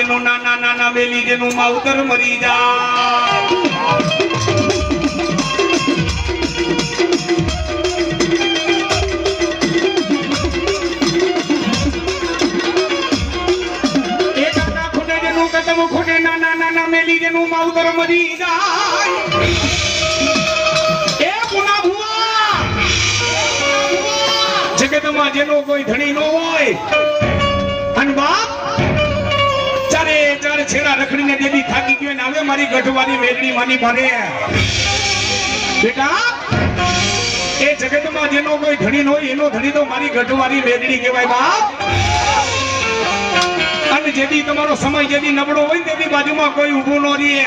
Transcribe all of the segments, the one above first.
જેનું નાના નાના વેલી જેનું માવતર મરી જાય ખોટે નાના નાના મેલી જેનું માવતર મરી જાય એ પુના ભુવા જગતમાં જેનો કોઈ ધણી ન હોય અને બાપ ચારે ચાર છેડા રખડીને દેવી થાકી ગયો ને હવે મારી ગઢવાની મેલડી માની ભારે બેટા એ જગતમાં જેનો કોઈ ધણી ન હોય એનો ધણી તો મારી ગઢવાની મેલડી કહેવાય બાપ અને જેથી તમારો સમય જેથી નબળો હોય તેની બાજુમાં કોઈ ઊભો ન રહે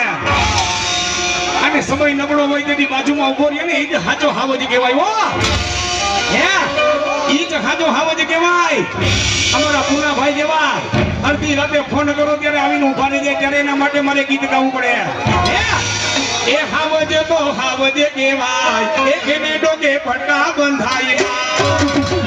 અને સમય નબળો હોય તેની બાજુમાં ઊભો રહે ને એ જ હાચો હાવજ કહેવાય હો હે ઈ જ હાચો હાવજ કહેવાય અમારા પૂનાભાઈ જેવા અડધી રાતે ફોન કરો ત્યારે આવીને ઊભા રહી જાય ત્યારે એના માટે મારે ગીત ગાવું પડે હે એ હાવજ તો હાવજ કહેવાય એ કેને ડોકે પટ્ટા બંધાય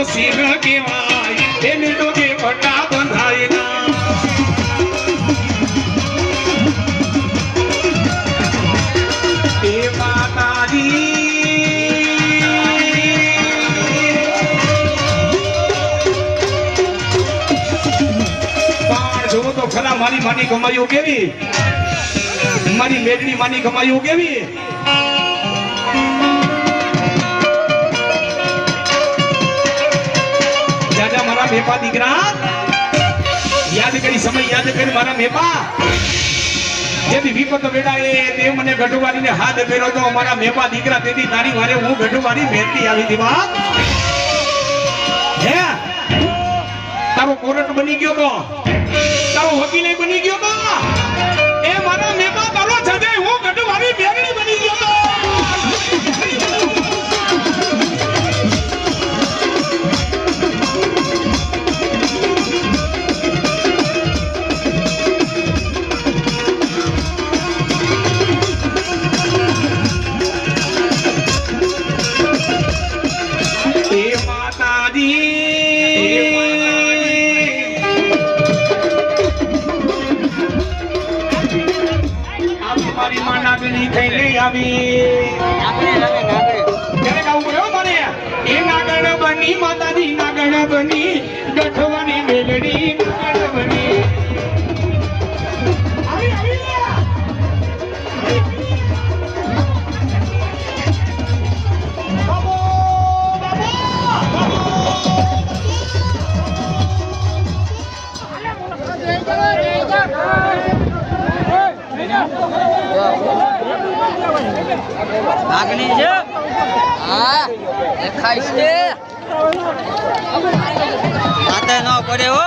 સિંહ કહેવાય એને ડોકે પટ્ટા બંધાય ના એ માતાજી પણ જો તો ખરા મારી માની કમાઈઓ કેવી મારી મેળની માની કમાઈઓ કેવી મારા મેપા દીકરા યાદ કરી સમય યાદ કરી મારા મેપા જેથી વિપત વેળાએ તે મને ગઢવારીને હાથ ફેરો તો મારા મેપા દીકરા તેથી તારી વારે હું ગઢવારી મેરતી આવી હતી બાપ હે તારો કોર્ટ બની ગયો તો તારો વકીલે બની ગયો તો એ મારા મેપા તારો છજે હું ગઢવારી મેરડી બની ગયો તો માતાજી નાગણ બની ગઠવાની મેલડી નાગણ બની આગની છે હા દેખાય છે માથે ન પડે હો